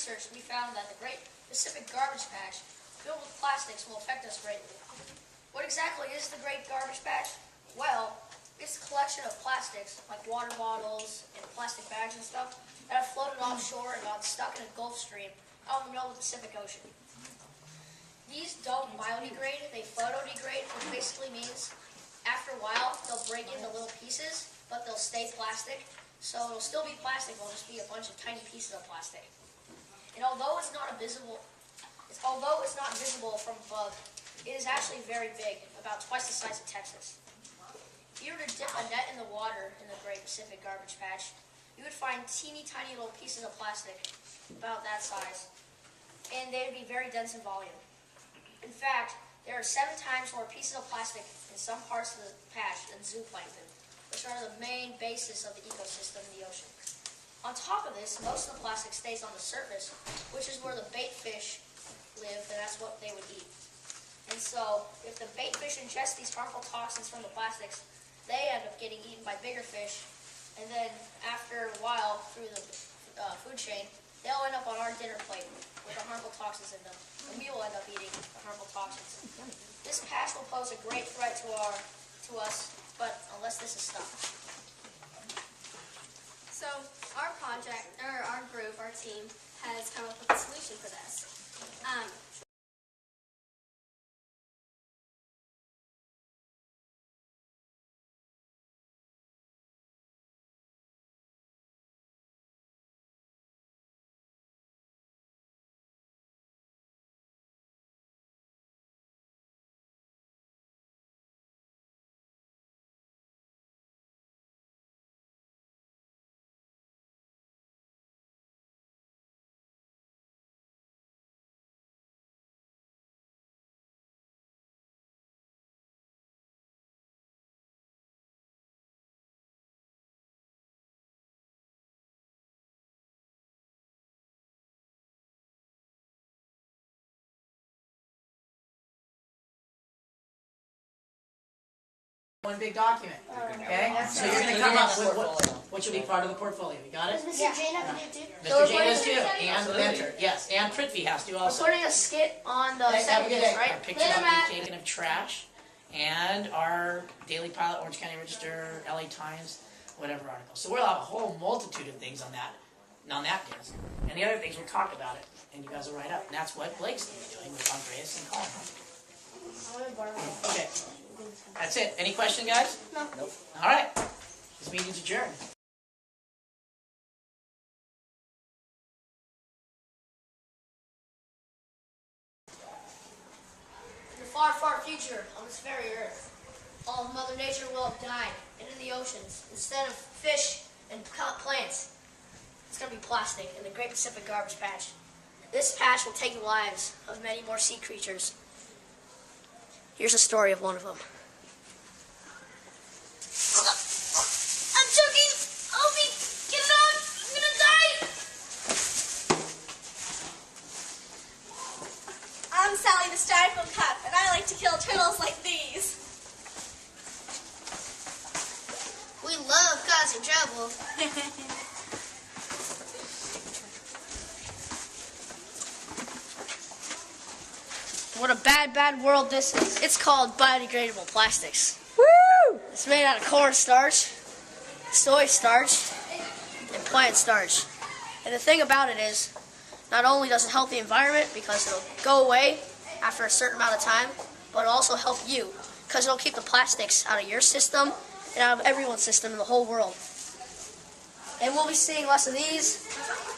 research, we found that the Great Pacific Garbage Patch filled with plastics will affect us greatly. What exactly is the Great Garbage Patch? Well, it's a collection of plastics, like water bottles and plastic bags and stuff, that have floated offshore and got stuck in a Gulf Stream out in the middle of the Pacific Ocean. These don't biodegrade, they photodegrade, which basically means after a while they'll break into little pieces, but they'll stay plastic. So it'll still be plastic, it'll just be a bunch of tiny pieces of plastic. And although it's not visible from above, it is actually very big, about twice the size of Texas. If you were to dip a net in the water in the Great Pacific Garbage Patch, you would find teeny tiny little pieces of plastic, about that size, and they would be very dense in volume. In fact, there are 7 times more pieces of plastic in some parts of the patch than zooplankton, which are the main basis of the ecosystem in the ocean. On top of this, most of the plastic stays on the surface, which is where the bait fish live, and that's what they would eat. And so, if the bait fish ingest these harmful toxins from the plastics, they end up getting eaten by bigger fish, and then after a while, through the food chain, they'll end up on our dinner plate with the harmful toxins in them, and we will end up eating the harmful toxins. This patch will pose a great threat to us, but unless this is stopped. So our project, or our group, our team, has come up with a solution for this. One big document, okay? So you're going to come up with what should be part of the portfolio. You got it? Does Mr. Jane have to do too? Mr. Jane does too, and the mentor, yes, and Prithvi has to also. We're putting a skit on the Have a good day. right? Our pictures will be taken of trash, and our Daily Pilot, Orange County Register, LA Times, whatever article. So we'll have a whole multitude of things on that disc. And the other things, we'll talk about it, and you guys will write up. And that's what Blake's going to be doing with Andreas and Colin. Okay. That's it. Any question, guys? No. Nope. All right. This meeting's adjourned. In the far, far future, on this very earth, all of Mother Nature will have died, and in the oceans, instead of fish and plants, it's going to be plastic in the Great Pacific Garbage Patch. This patch will take the lives of many more sea creatures. Here's a story of one of them. I'm choking! Help me! Get it out! I'm gonna die! I'm Sally the Styrofoam Cup, and I like to kill turtles like these. We love causing trouble. What a bad, bad world this is. It's called biodegradable plastics. Woo! It's made out of cornstarch, soy starch, and plant starch. And the thing about it is, not only does it help the environment because it'll go away after a certain amount of time, but it'll also help you because it'll keep the plastics out of your system and out of everyone's system in the whole world. And we'll be seeing less of these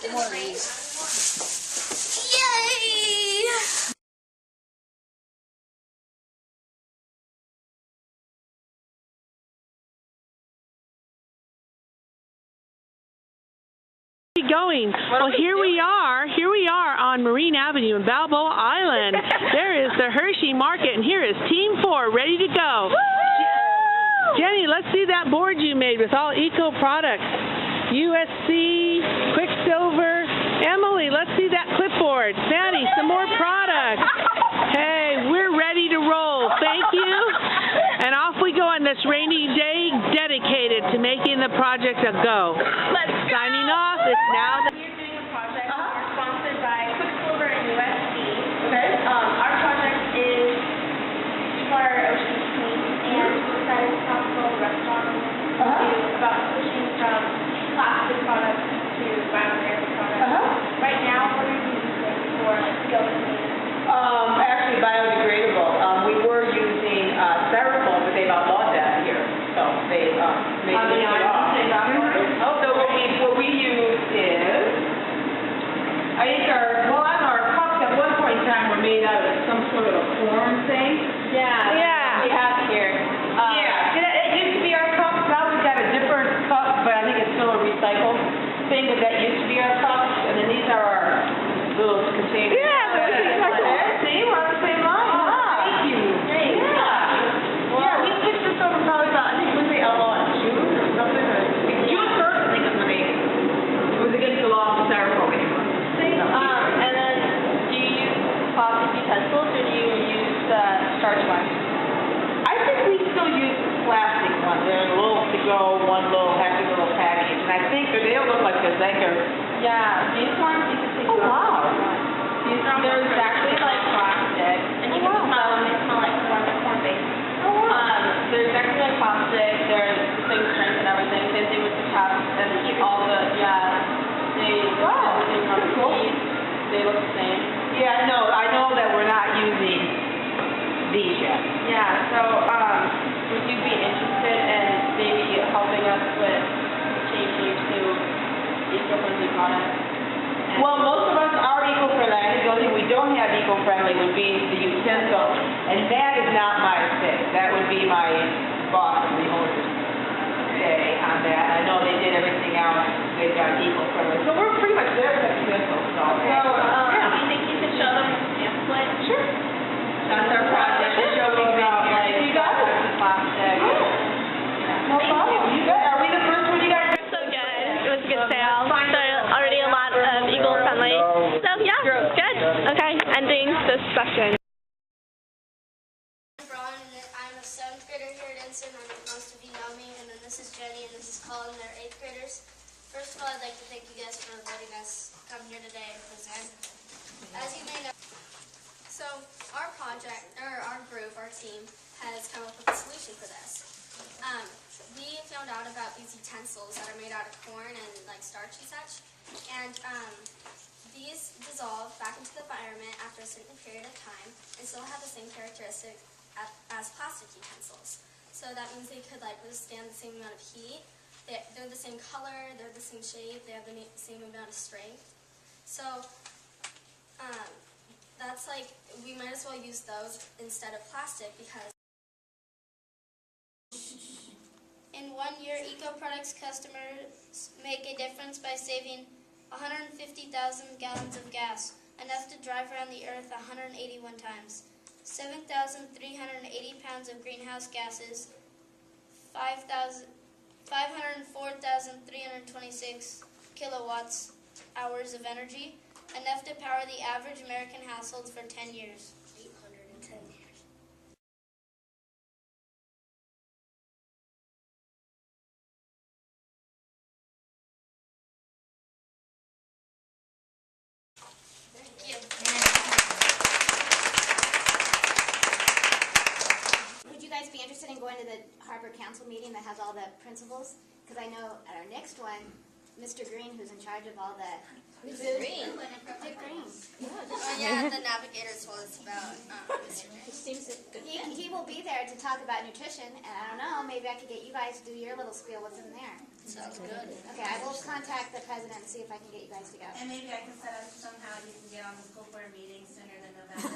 and more of these. Yay! Going. Well, here we are on Marine Avenue in Balboa Island. There is the Hershey Market, and here is Team 4 ready to go. Woo! Jenny, let's see that board you made with all eco products. USC, Quicksilver. Emily, let's see that clipboard. Sandy, some more products. Hey, we're ready to roll. Thank you. And off we go on this rainy day dedicated to making the project a go. Signing off, it's now the... We're doing a project sponsored made out of some sort of a corn thing. Yeah. We have here. It used to be our cups, now we've got a different cup, but I think it's still a recycled thing, but that used to be our cups, and then these are our little containers. Yeah, those are exactly. See, we're on the same line. Thank you. Great. Yeah, we switched this over probably about, I think, when they outlawed in June or something, or June 1st, I think is when they, it was against the law of styrofoam anymore. And then, do you use plastic utensils or do you use starch ones? I think we still use plastic ones. They're a little to go, one little happy little package, and I think they don't look like this. I think they're. Yeah, these ones you can take Oh wow. They're exactly like plastic. And you can smell them, they smell like corn-based. Oh wow. They're exactly like plastic, they're the same strength and everything. Same thing with the cups and all the, everything from the seeds. They look the same. Yeah, no, I know that we're not using these yet. Yeah, so, would you be interested in maybe helping us with changing to eco-friendly products? Well, most of us are eco-friendly. I think the only thing we don't have eco-friendly would be the utensils, and that is not my thing. That would be my boss and the owner's say on that. I know they did everything else. They've got eco-friendly. So we're pretty much there with the utensils. So, Do you think you could show them a pamphlet? Sure. That's our project. It shows them about like You got it. plastic. No problem. You got it. Are we the first one you guys? So good. It was a good sale. So already a lot of eco-friendly. So yeah, good. Okay, ending this session. I'm Braun, and I'm a 7th grader here at Ensign. I think most of you know me. And then this is Jenny, and this is Colin. They're 8th graders. First of all, I'd like to thank you guys for letting us come here today and present. As you may know, so our group, our team, has come up with a solution for this. We found out about these utensils that are made out of corn and like starch and such, and these dissolve back into the environment after a certain period of time and still have the same characteristic as plastic utensils. So that means they could like withstand the same amount of heat. They're the same color, they're the same shape, they have the same amount of strength. So that's like, we might as well use those instead of plastic because in 1 year, eco-products customers make a difference by saving 150,000 gallons of gas, enough to drive around the earth 181 times, 7,380 pounds of greenhouse gases, 504,326 kilowatts hours of energy, enough to power the average American household for 10 years. 810 years. Would you guys be interested in going to the Harbor Council meeting that has all the principals? Because I know at our next one, Mr. Green, who's in charge of all the food. Green? Dick Green. Oh yeah, the navigator told us about Mr. Green. He will be there to talk about nutrition, and I don't know, maybe I could get you guys to do your little spiel what's in there. Sounds good. Okay, I will contact the president and see if I can get you guys to go. And maybe I can set up somehow you can get on the school board meeting sooner than November.